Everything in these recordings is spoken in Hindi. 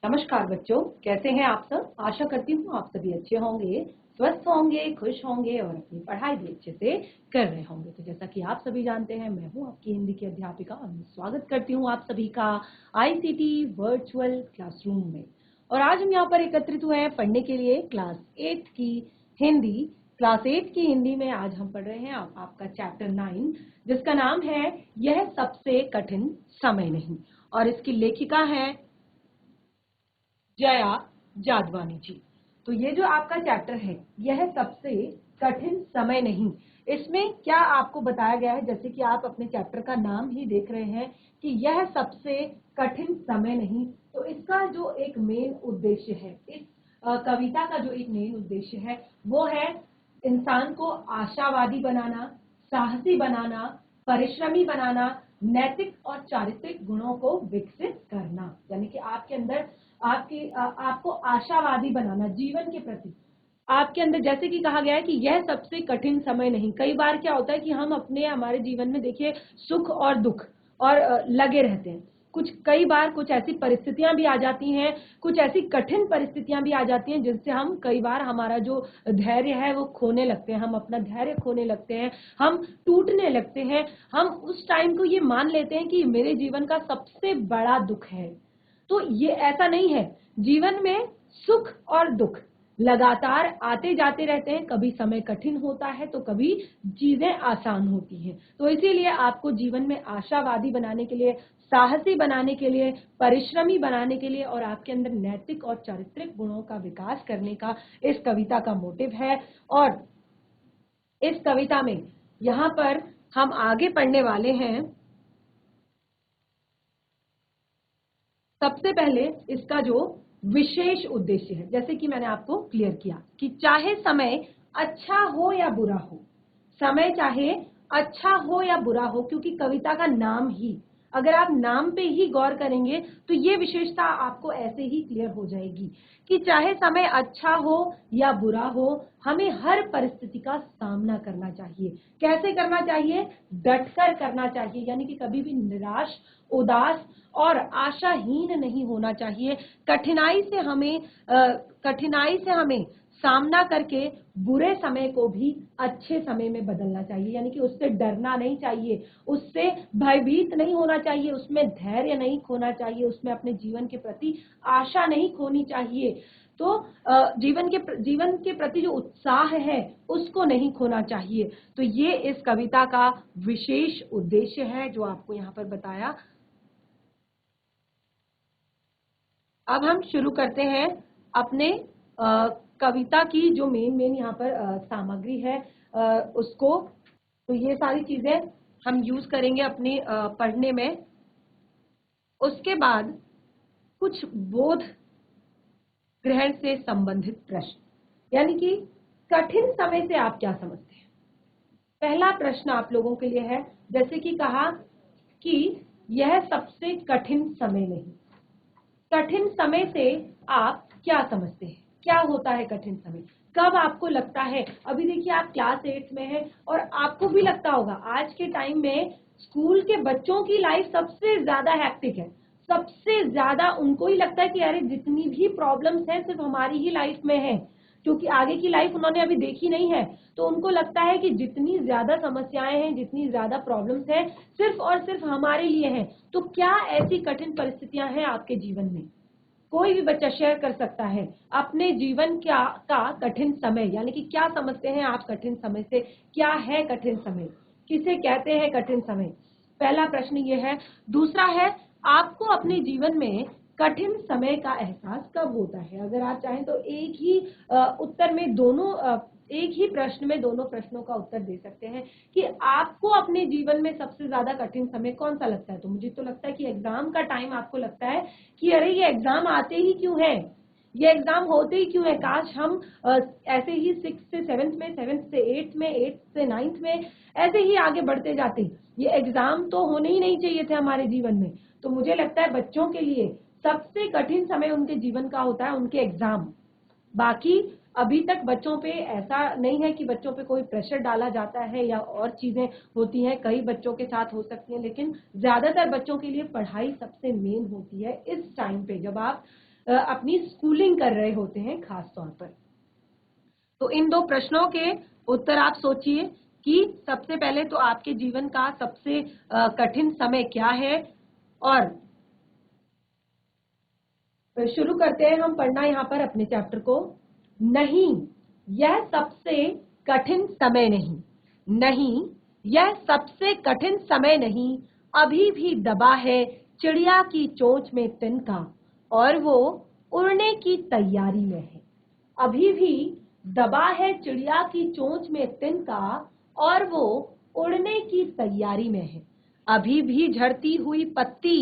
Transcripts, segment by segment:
नमस्कार बच्चों, कैसे हैं आप सब। आशा करती हूँ आप सभी अच्छे होंगे, स्वस्थ होंगे, खुश होंगे और अपनी पढ़ाई भी अच्छे से कर रहे होंगे। तो जैसा कि आप सभी जानते हैं, मैं हूँ आपकी हिंदी की अध्यापिका और मैं स्वागत करती हूँ आप सभी का आईसीटी वर्चुअल क्लासरूम में। और आज हम यहाँ पर एकत्रित हुए हैं पढ़ने के लिए क्लास 8 की हिंदी। क्लास 8 की हिंदी में आज हम पढ़ रहे हैं आपका चैप्टर 9, जिसका नाम है यह सबसे कठिन समय नहीं। और इसकी लेखिका है जया जादवानी जी। तो ये जो आपका चैप्टर है, यह सबसे कठिन समय नहीं, इसमें क्या आपको बताया गया है, जैसे कि आप अपने चैप्टर का नाम ही देख रहे हैं कि यह सबसे कठिन समय नहीं। तो इसका जो एक मेन उद्देश्य है, इस कविता का जो एक मेन उद्देश्य है, वो है इंसान को आशावादी बनाना, साहसी बनाना, परिश्रमी बनाना, नैतिक और चारित्रिक गुणों को विकसित करना। यानी कि आपके अंदर आपको आशावादी बनाना जीवन के प्रति। आपके अंदर, जैसे कि कहा गया है कि यह सबसे कठिन समय नहीं। कई बार क्या होता है कि हम हमारे जीवन में देखिए सुख और दुख और लगे रहते हैं। कई बार कुछ ऐसी परिस्थितियां भी आ जाती हैं, कुछ ऐसी कठिन परिस्थितियां भी आ जाती हैं जिनसे हम कई बार हमारा जो धैर्य है वो खोने लगते हैं, हम अपना धैर्य खोने लगते हैं, हम टूटने लगते हैं। हम उस टाइम को ये मान लेते हैं कि मेरे जीवन का सबसे बड़ा दुख है। तो ये ऐसा नहीं है। जीवन में सुख और दुख लगातार आते जाते रहते हैं। कभी समय कठिन होता है तो कभी चीजें आसान होती हैं। तो इसीलिए आपको जीवन में आशावादी बनाने के लिए, साहसी बनाने के लिए, परिश्रमी बनाने के लिए और आपके अंदर नैतिक और चारित्रिक गुणों का विकास करने का इस कविता का मोटिव है। और इस कविता में यहाँ पर हम आगे पढ़ने वाले हैं। सबसे पहले इसका जो विशेष उद्देश्य है, जैसे कि मैंने आपको क्लियर किया कि चाहे समय अच्छा हो या बुरा हो, समय चाहे अच्छा हो या बुरा हो, क्योंकि कविता का नाम ही, अगर आप नाम पे ही गौर करेंगे तो ये विशेषता आपको ऐसे ही क्लियर हो जाएगी कि चाहे समय अच्छा हो या बुरा हो, हमें हर परिस्थिति का सामना करना चाहिए। कैसे करना चाहिए? डटकर करना चाहिए। यानी कि कभी भी निराश, उदास और आशाहीन नहीं होना चाहिए। कठिनाई से हमें सामना करके बुरे समय को भी अच्छे समय में बदलना चाहिए। यानी कि उससे डरना नहीं चाहिए, उससे भयभीत नहीं होना चाहिए, उसमें धैर्य नहीं खोना चाहिए, उसमें अपने जीवन के प्रति आशा नहीं खोनी चाहिए। तो जीवन के प्रति जो उत्साह है उसको नहीं खोना चाहिए। तो ये इस कविता का विशेष उद्देश्य है जो आपको यहाँ पर बताया। अब हम शुरू करते हैं अपने कविता की जो मेन यहाँ पर सामग्री है उसको। तो ये सारी चीजें हम यूज करेंगे अपने पढ़ने में। उसके बाद कुछ बोध ग्रहण से संबंधित प्रश्न, यानी कि कठिन समय से आप क्या समझते हैं। पहला प्रश्न आप लोगों के लिए है, जैसे कि कहा कि यह सबसे कठिन समय नहीं। कठिन समय से आप क्या समझते हैं? क्या होता है कठिन समय? कब आपको लगता है? अभी देखिए आप क्लास 8 में हैं और आपको भी लगता होगा आज के टाइम में स्कूल के बच्चों की लाइफ सबसे ज्यादा हैक्टिक है। सबसे ज्यादा उनको ही लगता है कि अरे जितनी भी प्रॉब्लम्स हैं सिर्फ हमारी ही लाइफ में है, क्योंकि आगे की लाइफ उन्होंने अभी देखी नहीं है। तो उनको लगता है कि जितनी ज्यादा समस्याएं हैं, जितनी ज्यादा प्रॉब्लम्स हैं, सिर्फ और सिर्फ हमारे लिए हैं। तो क्या ऐसी कठिन परिस्थितियां हैं आपके जीवन में? कोई भी बच्चा शेयर कर सकता है अपने जीवन का कठिन समय, यानी कि क्या समझते हैं आप कठिन समय से। क्या है कठिन समय, किसे कहते हैं कठिन समय? पहला प्रश्न ये है। दूसरा है, आपको अपने जीवन में कठिन समय का एहसास कब होता है? अगर आप चाहें तो एक ही उत्तर में एक ही प्रश्न में दोनों प्रश्नों का उत्तर दे सकते हैं कि आपको अपने जीवन में सबसे ज्यादा कठिन समय कौन सा लगता है। तो मुझे तो लगता है कि एग्जाम का टाइम आपको लगता है कि अरे ये एग्जाम आते ही क्यों है, ये एग्जाम होते ही क्यों है। काश हम ऐसे ही 6 से 7th में, 7th से 8th में, 8th से 9th में ऐसे ही आगे बढ़ते जाते। ये एग्जाम तो होने ही नहीं चाहिए थे हमारे जीवन में। तो मुझे लगता है बच्चों के लिए सबसे कठिन समय उनके जीवन का होता है उनके एग्जाम। बाकी अभी तक बच्चों पे ऐसा नहीं है कि बच्चों पे कोई प्रेशर डाला जाता है या और चीजें होती हैं, कई बच्चों के साथ हो सकती हैं, लेकिन ज्यादातर बच्चों के लिए पढ़ाई सबसे मेन होती है इस टाइम पे। जब आप अपनी स्कूलिंग कर रहे होते हैं खास तौर पर। तो इन दो प्रश्नों के उत्तर आप सोचिए कि सबसे पहले तो आपके जीवन का सबसे कठिन समय क्या है, और शुरू करते हैं हम पढ़ना यहाँ पर अपने चैप्टर को। नहीं, यह सबसे कठिन समय नहीं, नहीं यह सबसे कठिन समय नहीं, अभी भी दबा है चिड़िया की चोंच में तिनका और वो उड़ने की तैयारी में है। अभी भी दबा है चिड़िया की चोंच में तिनका और वो उड़ने की तैयारी में है। अभी भी झड़ती हुई पत्ती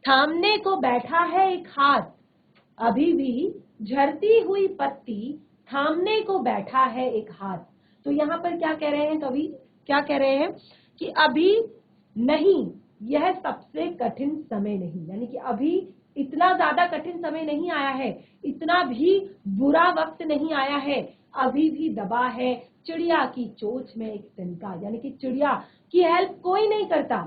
थामने को बैठा है एक हाथ, अभी भी झड़ती हुई पत्ती थामने को बैठा है एक हाथ। तो यहाँ पर क्या कह रहे हैं कवि, क्या कह रहे हैं कि अभी नहीं, यह सबसे कठिन समय नहीं, यानी कि अभी इतना ज्यादा कठिन समय नहीं आया है, इतना भी बुरा वक्त नहीं आया है, अभी भी दबा है चिड़िया की चोंच में एक तिनका, यानी कि चिड़िया की हेल्प कोई नहीं करता,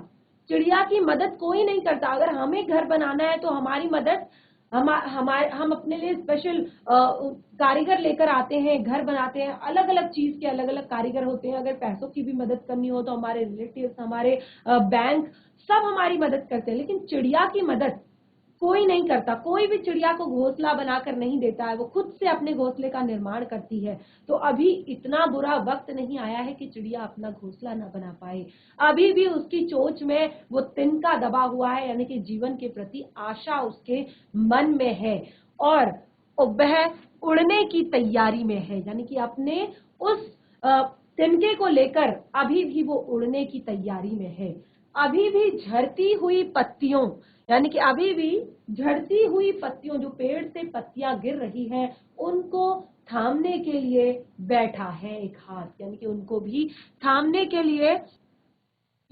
चिड़िया की मदद कोई नहीं करता। अगर हमें घर बनाना है तो हमारी मदद हम अपने लिए स्पेशल कारीगर लेकर आते हैं, घर बनाते हैं, अलग अलग चीज के अलग अलग कारीगर होते हैं। अगर पैसों की भी मदद करनी हो तो हमारे रिलेटिव्स, हमारे बैंक, सब हमारी मदद करते हैं, लेकिन चिड़िया की मदद कोई नहीं करता। कोई भी चिड़िया को घोंसला बनाकर नहीं देता है, वो खुद से अपने घोंसले का निर्माण करती है। तो अभी इतना बुरा वक्त नहीं आया है कि चिड़िया अपना घोंसला ना बना पाए, अभी भी उसकी चोंच में वो तिनका दबा हुआ है, यानी कि जीवन के प्रति आशा उसके मन में है और वह उड़ने की तैयारी में है, यानी कि अपने उस तिनके को लेकर अभी भी वो उड़ने की तैयारी में है। अभी भी झड़ती हुई पत्तियों, यानी कि अभी भी झड़ती हुई पत्तियों, जो पेड़ से पत्तियां गिर रही हैं, उनको थामने के लिए बैठा है एक हाथ, यानी कि उनको भी थामने के लिए।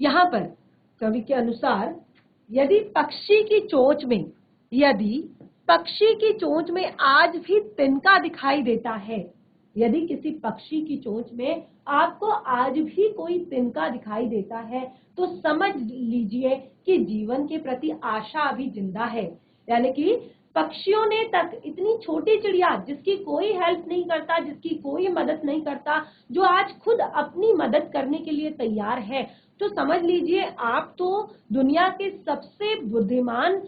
यहाँ पर कवि के अनुसार यदि पक्षी की चोंच में, यदि पक्षी की चोंच में आज भी तिनका दिखाई देता है, यदि किसी पक्षी की चोंच में आपको आज भी कोई तिनका दिखाई देता है, तो समझ लीजिए कि जीवन के प्रति आशा अभी जिंदा है। यानी कि पक्षियों ने तक, इतनी छोटी चिड़िया जिसकी कोई हेल्प नहीं करता, जिसकी कोई मदद नहीं करता, जो आज खुद अपनी मदद करने के लिए तैयार है, तो समझ लीजिए आप तो दुनिया के सबसे बुद्धिमान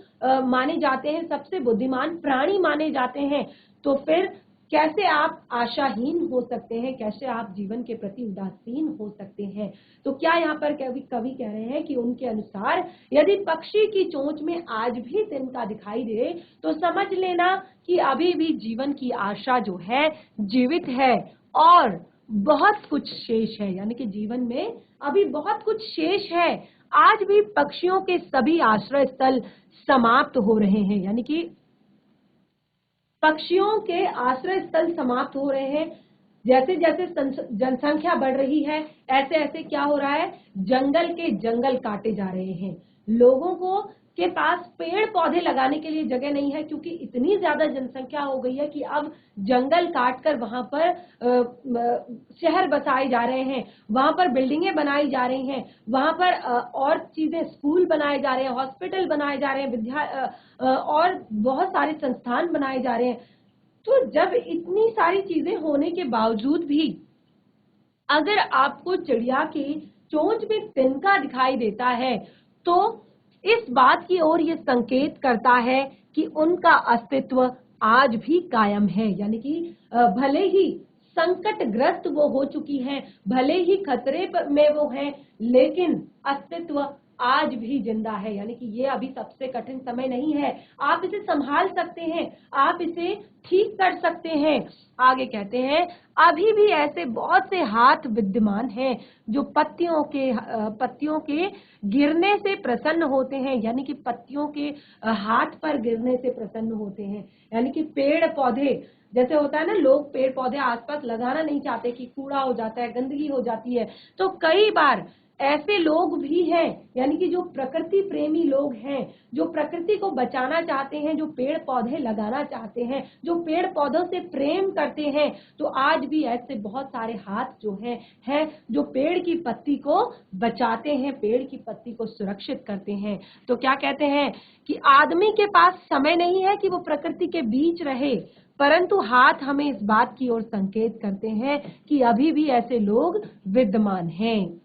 माने जाते हैं, सबसे बुद्धिमान प्राणी माने जाते हैं। तो फिर कैसे आप आशाहीन हो सकते हैं, कैसे आप जीवन के प्रति उदासीन हो सकते हैं। तो क्या यहाँ पर कवि कह रहे हैं कि उनके अनुसार यदि पक्षी की चोंच में आज भी तिनका दिखाई दे, तो समझ लेना कि अभी भी जीवन की आशा जो है जीवित है और बहुत कुछ शेष है, यानी कि जीवन में अभी बहुत कुछ शेष है। आज भी पक्षियों के सभी आश्रय स्थल समाप्त हो रहे हैं, यानी कि पक्षियों के आश्रय स्थल समाप्त हो रहे हैं। जैसे जैसे जनसंख्या बढ़ रही है, ऐसे ऐसे क्या हो रहा है, जंगल के जंगल काटे जा रहे हैं। लोगों को के पास पेड़ पौधे लगाने के लिए जगह नहीं है, क्योंकि इतनी ज्यादा जनसंख्या हो गई है कि अब जंगल काटकर वहां पर शहर बसाए जा रहे हैं, वहां पर बिल्डिंगें बनाई जा रही हैं, वहां पर और चीजें, स्कूल बनाए जा रहे हैं, हॉस्पिटल बनाए जा रहे हैं, और बहुत सारे संस्थान बनाए जा रहे हैं। तो जब इतनी सारी चीजें होने के बावजूद भी अगर आपको चिड़िया की चोंच में तिनका दिखाई देता है, तो इस बात की ओर ये संकेत करता है कि उनका अस्तित्व आज भी कायम है। यानी कि भले ही संकटग्रस्त वो हो चुकी हैं, भले ही खतरे में वो हैं, लेकिन अस्तित्व आज भी जिंदा है। यानी कि ये अभी सबसे कठिन समय नहीं है, आप इसे संभाल सकते हैं, आप इसे ठीक कर सकते हैं। आगे कहते हैं, अभी भी ऐसे बहुत से हाथ विद्यमान हैं जो पत्तियों के गिरने से प्रसन्न होते हैं, यानी कि पत्तियों के हाथ पर गिरने से प्रसन्न होते हैं। यानी कि पेड़ पौधे, जैसे होता है ना, लोग पेड़ पौधे आसपास लगाना नहीं चाहते कि कूड़ा हो जाता है, गंदगी हो जाती है। तो कई बार ऐसे लोग भी हैं, यानी कि जो प्रकृति प्रेमी लोग हैं, जो प्रकृति को बचाना चाहते हैं, जो पेड़ पौधे लगाना चाहते हैं, जो पेड़ पौधों से प्रेम करते हैं, तो आज भी ऐसे बहुत सारे हाथ जो हैं जो पेड़ की पत्ती को बचाते हैं, पेड़ की पत्ती को सुरक्षित करते हैं। तो क्या कहते हैं कि आदमी के पास समय नहीं है कि वो प्रकृति के बीच रहे, परंतु हाथ हमें इस बात की ओर संकेत करते हैं कि अभी भी ऐसे लोग विद्यमान हैं।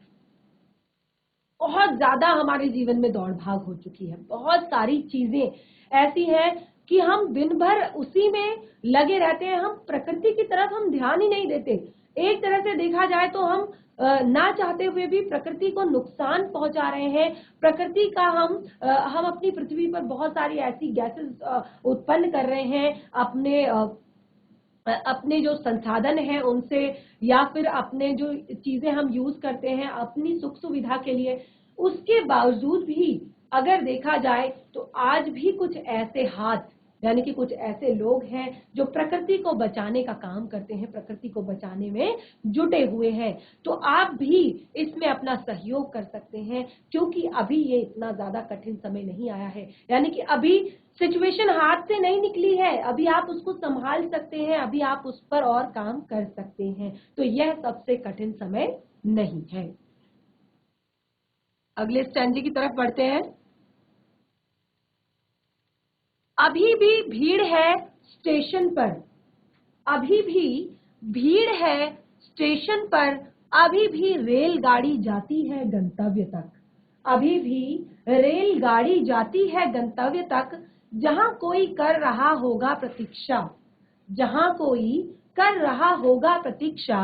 बहुत ज्यादा हमारे जीवन में दौड़ भाग हो चुकी है, बहुत सारी चीजें ऐसी हैं कि हम दिन भर उसी में लगे रहते हैं, हम प्रकृति की तरफ हम ध्यान ही नहीं देते। एक तरह से देखा जाए तो हम ना चाहते हुए भी प्रकृति को नुकसान पहुंचा रहे हैं। प्रकृति का हम अपनी पृथ्वी पर बहुत सारी ऐसी गैसेस उत्पन्न कर रहे हैं अपने जो संसाधन हैं उनसे, या फिर अपने जो चीजें हम यूज करते हैं अपनी सुख सुविधा के लिए, उसके बावजूद भी अगर देखा जाए तो आज भी कुछ ऐसे हाथ यानी कि कुछ ऐसे लोग हैं जो प्रकृति को बचाने का काम करते हैं, प्रकृति को बचाने में जुटे हुए हैं। तो आप भी इसमें अपना सहयोग कर सकते हैं, क्योंकि अभी ये इतना ज्यादा कठिन समय नहीं आया है, यानी कि अभी सिचुएशन हाथ से नहीं निकली है, अभी आप उसको संभाल सकते हैं, अभी आप उस पर और काम कर सकते हैं। तो यह सबसे कठिन समय नहीं है। अगले स्टैंजे की तरफ बढ़ते हैं। अभी भी भीड़ है स्टेशन पर, अभी भी भीड़ है स्टेशन पर, अभी भी रेलगाड़ी जाती है गंतव्य तक, अभी भी रेलगाड़ी जाती है गंतव्य तक, जहां कोई कर रहा होगा प्रतीक्षा, जहां कोई कर रहा होगा प्रतीक्षा।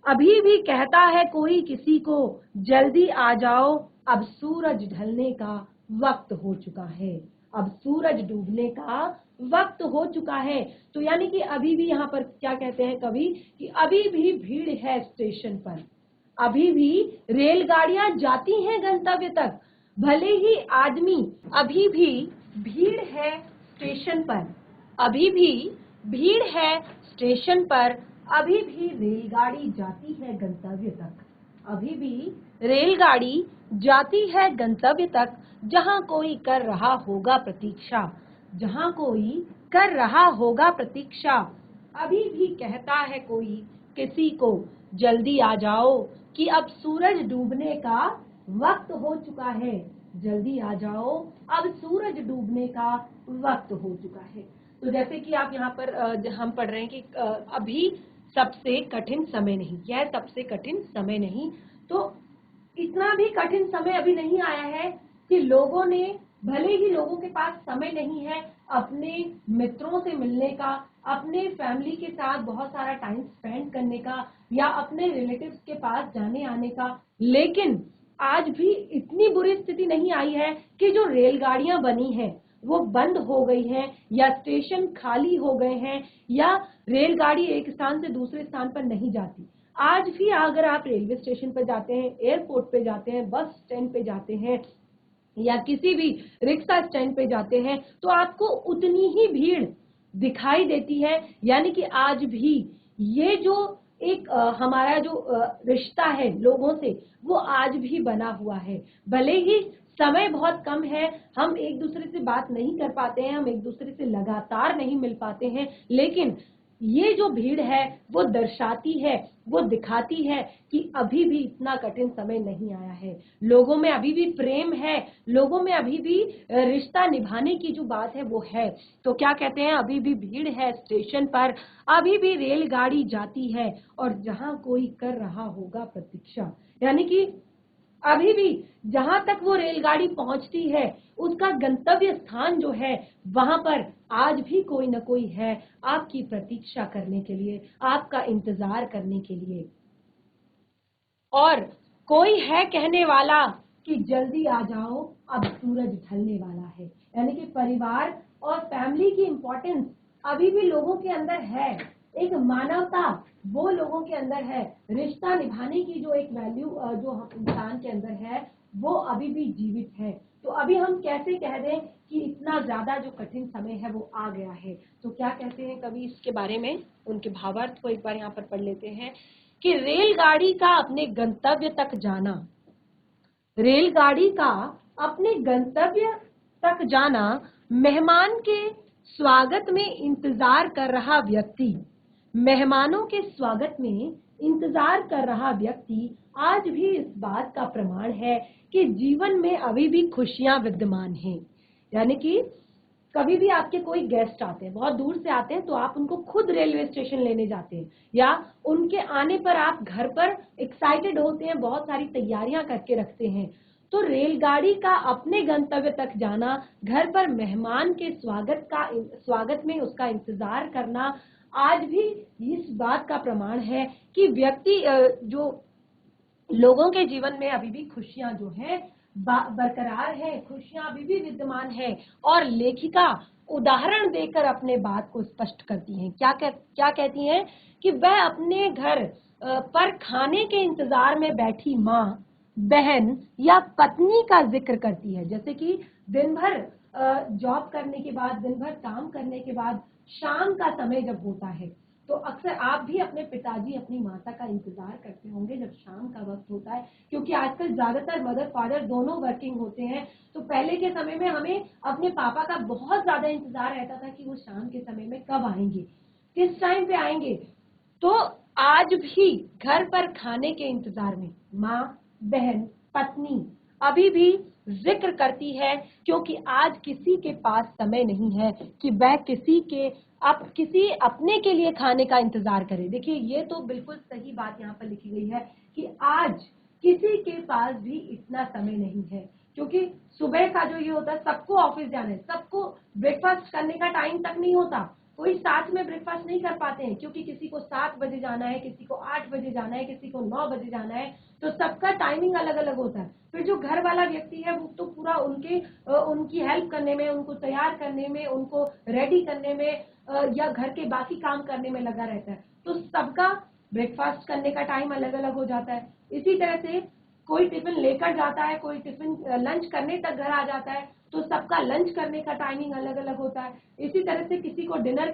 अभी भी कहता है कोई किसी को, जल्दी आ जाओ, अब सूरज ढलने का वक्त हो चुका है, अब सूरज डूबने का वक्त हो चुका है। तो यानी कि अभी भी यहाँ पर क्या कहते हैं कवि कि अभी भी भीड़ है स्टेशन पर, अभी भी रेलगाड़ियां जाती हैं गंतव्य तक, भले ही आदमी, अभी भी भीड़ है स्टेशन पर, अभी भी भीड़ है स्टेशन पर, अभी भी रेलगाड़ी जाती है गंतव्य तक, अभी भी रेलगाड़ी जाती है गंतव्य तक, जहां कोई कर रहा होगा प्रतीक्षा, जहां कोई कर रहा होगा प्रतीक्षा। अभी भी कहता है कोई किसी को, जल्दी आ जाओ कि अब सूरज डूबने का वक्त हो चुका है, जल्दी आ जाओ, अब सूरज डूबने का वक्त हो चुका है। तो जैसे कि आप यहाँ पर हम पढ़ रहे हैं कि अभी सबसे कठिन समय नहीं, यह सबसे कठिन समय नहीं। तो इतना भी कठिन समय अभी नहीं आया है कि लोगों ने, भले ही लोगों के पास समय नहीं है अपने मित्रों से मिलने का, अपने फैमिली के साथ बहुत सारा टाइम स्पेंड करने का, या अपने रिलेटिव्स के पास जाने आने का, लेकिन आज भी इतनी बुरी स्थिति नहीं आई है कि जो रेलगाड़ियां बनी हैं वो बंद हो गई हैं, या स्टेशन खाली हो गए हैं, या रेलगाड़ी एक स्थान से दूसरे स्थान पर नहीं जाती। आज भी अगर आप रेलवे स्टेशन पर जाते हैं, एयरपोर्ट पे जाते हैं, बस स्टैंड पे जाते हैं, या किसी भी रिक्शा स्टैंड पे जाते हैं, तो आपको उतनी ही भीड़ दिखाई देती है। यानी कि आज भी ये जो एक हमारा जो रिश्ता है लोगों से, वो आज भी बना हुआ है। भले ही समय बहुत कम है, हम एक दूसरे से बात नहीं कर पाते हैं, हम एक दूसरे से लगातार नहीं मिल पाते हैं, लेकिन ये जो भीड़ है वो दर्शाती है, वो दिखाती है कि अभी भी इतना कठिन समय नहीं आया है, लोगों में अभी भी प्रेम है, लोगों में अभी भी रिश्ता निभाने की जो बात है वो है। तो क्या कहते हैं, अभी भी भीड़ है स्टेशन पर, अभी भी रेलगाड़ी जाती है, और जहां कोई कर रहा होगा प्रतीक्षा, यानी कि अभी भी जहां तक वो रेलगाड़ी पहुंचती है उसका गंतव्य स्थान जो है वहां पर आज भी कोई न कोई है आपकी प्रतीक्षा करने के लिए, आपका इंतजार करने के लिए। और कोई है कहने वाला कि जल्दी आ जाओ, अब सूरज ढलने वाला है। यानी कि परिवार और फैमिली की इम्पोर्टेंस अभी भी लोगों के अंदर है, एक मानवता वो लोगों के अंदर है, रिश्ता निभाने की जो एक वैल्यू जो इंसान के अंदर है वो अभी भी जीवित है। तो अभी हम कैसे कह दें कि इतना ज्यादा जो कठिन समय है वो आ गया है। तो क्या कहते हैं कवि इसके बारे में, उनके भावार्थ को एक बार यहाँ पर पढ़ लेते हैं कि रेलगाड़ी का अपने गंतव्य तक जाना, रेलगाड़ी का अपने गंतव्य तक जाना, मेहमान के स्वागत में इंतजार कर रहा व्यक्ति, मेहमानों के स्वागत में इंतजार कर रहा व्यक्ति आज भी इस बात का प्रमाण है कि जीवन में अभी भी खुशियां विद्यमान हैं, यानी कि कभी भी आपके कोई गेस्ट आते हैं, बहुत दूर से आते हैं, तो आप उनको खुद रेलवे स्टेशन लेने जाते हैं, या उनके आने पर आप घर पर एक्साइटेड होते हैं, बहुत सारी तैयारियां करके रखते हैं। तो रेलगाड़ी का अपने गंतव्य तक जाना, घर पर मेहमान के स्वागत में उसका इंतजार करना, आज भी इस बात का प्रमाण है कि व्यक्ति जो लोगों के जीवन में अभी भी खुशियां जो है बरकरार है, खुशियां अभी भी विद्यमान है। और लेखिका उदाहरण देकर अपने बात को स्पष्ट करती हैं। क्या कहती हैं कि वह अपने घर पर खाने के इंतजार में बैठी माँ, बहन या पत्नी का जिक्र करती है। जैसे कि दिन भर जॉब करने के बाद, दिन भर काम करने के बाद शाम का समय जब होता है, तो अक्सर आप भी अपने पिताजी, अपनी माता का इंतजार करते होंगे जब शाम का वक्त होता है, क्योंकि आजकल ज्यादातर मदर फादर दोनों वर्किंग होते हैं। तो पहले के समय में हमें अपने पापा का बहुत ज्यादा इंतजार रहता था कि वो शाम के समय में कब आएंगे, किस टाइम पे आएंगे। तो आज भी घर पर खाने के इंतजार में माँ, बहन, पत्नी अभी भी जिक्र करती है, क्योंकि आज किसी के पास समय नहीं है कि वह किसी अपने के लिए खाने का इंतजार करे। देखिए, ये तो बिल्कुल सही बात यहाँ पर लिखी गई है कि आज किसी के पास भी इतना समय नहीं है, क्योंकि सुबह का जो ये होता है, सबको ऑफिस जाना है, सबको ब्रेकफास्ट करने का टाइम तक नहीं होता, कोई साथ में ब्रेकफास्ट नहीं कर पाते हैं, क्योंकि किसी को 7 बजे जाना है, किसी को 8 बजे जाना है, किसी को 9 बजे जाना है। तो सबका टाइमिंग अलग अलग होता है। फिर जो घर वाला व्यक्ति है, वो तो पूरा उनकी हेल्प करने में, उनको तैयार करने में, उनको रेडी करने में या घर के बाकी काम करने में लगा रहता है। तो सबका ब्रेकफास्ट करने का टाइम अलग अलग हो जाता है। इसी तरह से कोई टिफिन लेकर जाता है, कोई टिफिन लंच करने तक घर आ जाता है, तो सबका लंच करने का टाइमिंग अलग अलग होता है। इसी तरह से किसी को डिनर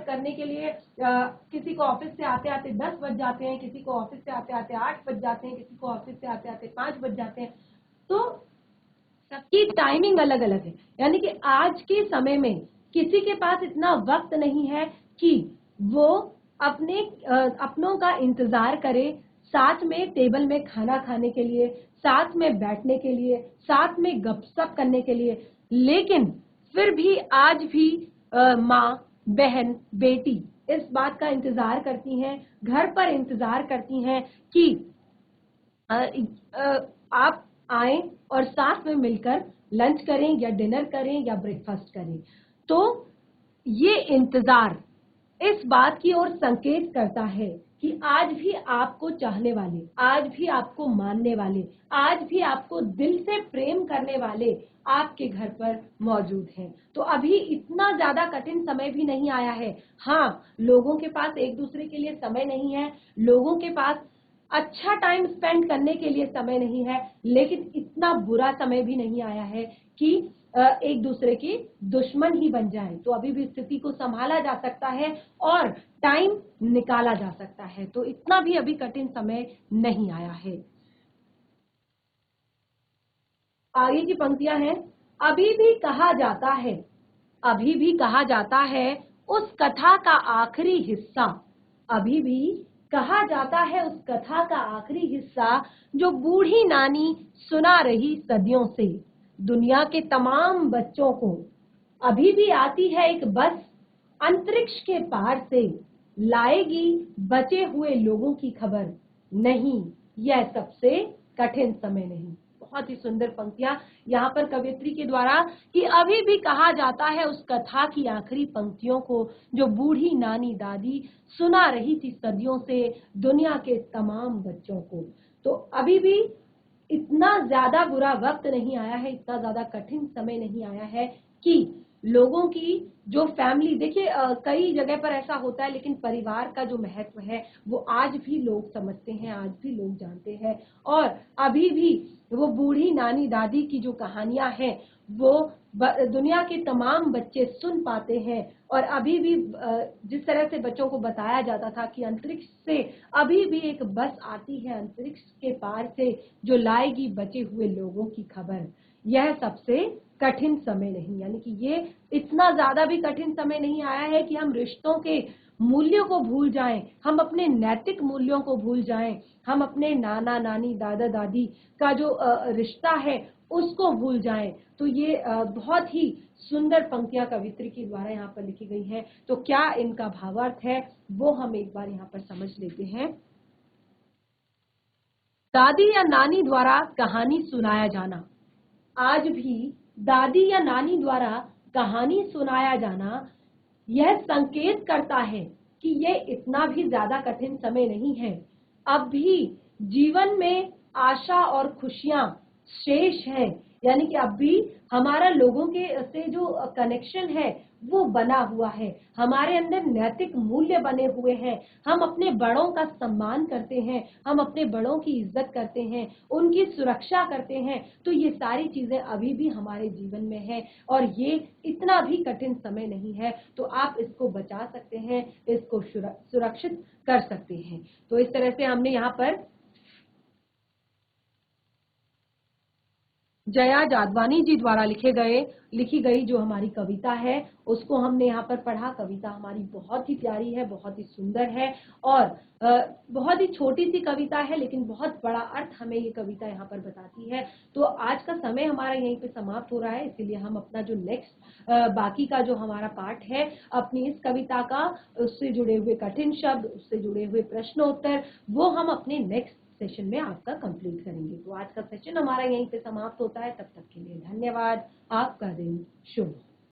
करने के लिए किसी को ऑफिस से आते आते 10 बज जाते हैं, किसी को ऑफिस से आते आते 8 बज जाते हैं, किसी को ऑफिस से आते आते 5 बज जाते हैं। तो सबकी टाइमिंग अलग अलग है। यानी कि आज के समय में किसी के पास इतना वक्त नहीं है कि वो अपनों का इंतजार करे, साथ में टेबल में खाना खाने के लिए, साथ में बैठने के लिए, साथ में गपशप करने के लिए। लेकिन फिर भी आज भी माँ, बहन, बेटी इस बात का इंतजार करती हैं, घर पर इंतजार करती हैं कि आप आए और साथ में मिलकर लंच करें या डिनर करें या ब्रेकफास्ट करें। तो ये इंतजार इस बात की ओर संकेत करता है कि आज भी आपको चाहने वाले, आज भी आपको मानने वाले, आज भी आपको दिल से प्रेम करने वाले आपके घर पर मौजूद हैं। तो अभी इतना ज्यादा कठिन समय भी नहीं आया है। हाँ, लोगों के पास एक दूसरे के लिए समय नहीं है, लोगों के पास अच्छा टाइम स्पेंड करने के लिए समय नहीं है, लेकिन इतना बुरा समय भी नहीं आया है कि एक दूसरे की दुश्मन ही बन जाए। तो अभी भी स्थिति को संभाला जा सकता है और टाइम निकाला जा सकता है। तो इतना भी अभी कठिन समय नहीं आया है। आगे की पंक्तियां हैं, अभी भी कहा जाता है, अभी भी कहा जाता है उस कथा का आखिरी हिस्सा, अभी भी कहा जाता है उस कथा का आखिरी हिस्सा जो बूढ़ी नानी सुना रही सदियों से दुनिया के तमाम बच्चों को। अभी भी आती है एक बस अंतरिक्ष के पार से, लाएगी बचे हुए लोगों की खबर, नहीं यह सबसे कठिन समय नहीं। बहुत ही सुंदर पंक्तियां यहाँ पर कवियत्री के द्वारा, कि अभी भी कहा जाता है उस कथा की आखिरी पंक्तियों को जो बूढ़ी नानी दादी सुना रही थी सदियों से दुनिया के तमाम बच्चों को। तो अभी भी इतना ज्यादा बुरा वक्त नहीं आया है, इतना ज्यादा कठिन समय नहीं आया है कि लोगों की जो फैमिली, देखिए कई जगह पर ऐसा होता है, लेकिन परिवार का जो महत्व है वो आज भी लोग समझते हैं, आज भी लोग जानते हैं। और अभी भी वो बूढ़ी नानी दादी की जो कहानियां हैं वो दुनिया के तमाम बच्चे सुन पाते हैं। और अभी भी जिस तरह से बच्चों को बताया जाता था कि अंतरिक्ष से अभी भी एक बस आती है अंतरिक्ष के पार से जो लाएगी बचे हुए लोगों की खबर, यह सबसे कठिन समय नहीं। यानी कि ये इतना ज्यादा भी कठिन समय नहीं आया है कि हम रिश्तों के मूल्यों को भूल जाएं, हम अपने नैतिक मूल्यों को भूल जाएं, हम अपने नाना नानी दादा दादी का जो रिश्ता है उसको भूल जाएं। तो ये बहुत ही सुंदर पंक्तियां कवित्री के द्वारा यहाँ पर लिखी गई हैं। तो क्या इनका भावार्थ है वो हम एक बार यहाँ पर समझ लेते हैं। दादी या नानी द्वारा कहानी सुनाया जाना। आज भी दादी या नानी द्वारा कहानी सुनाया जाना यह संकेत करता है कि यह इतना भी ज्यादा कठिन समय नहीं है। अब भी जीवन में आशा और खुशियां शेष हैं, यानी कि अब भी हमारा लोगों के से जो कनेक्शन है वो बना हुआ है, हमारे अंदर नैतिक मूल्य बने हुए हैं, हम अपने बड़ों का सम्मान करते हैं, हम अपने बड़ों की इज्जत करते हैं, उनकी सुरक्षा करते हैं। तो ये सारी चीजें अभी भी हमारे जीवन में है और ये इतना भी कठिन समय नहीं है। तो आप इसको बचा सकते हैं, इसको सुरक्षित कर सकते हैं। तो इस तरह से हमने यहाँ पर जया जादवानी जी द्वारा लिखी गई जो हमारी कविता है उसको हमने यहाँ पर पढ़ा। कविता हमारी बहुत ही प्यारी है, बहुत ही सुंदर है और बहुत ही छोटी सी कविता है, लेकिन बहुत बड़ा अर्थ हमें ये कविता यहाँ पर बताती है। तो आज का समय हमारा यहीं पे समाप्त हो रहा है, इसीलिए हम अपना जो नेक्स्ट बाकी का जो हमारा पार्ट है अपनी इस कविता का, उससे जुड़े हुए कठिन शब्द, उससे जुड़े हुए प्रश्नोत्तर, वो हम अपने नेक्स्ट सेशन में आपका कंप्लीट करेंगे। तो आज का सेशन हमारा यहीं पे समाप्त होता है। तब तक के लिए धन्यवाद। आपका दिन शुभ हो।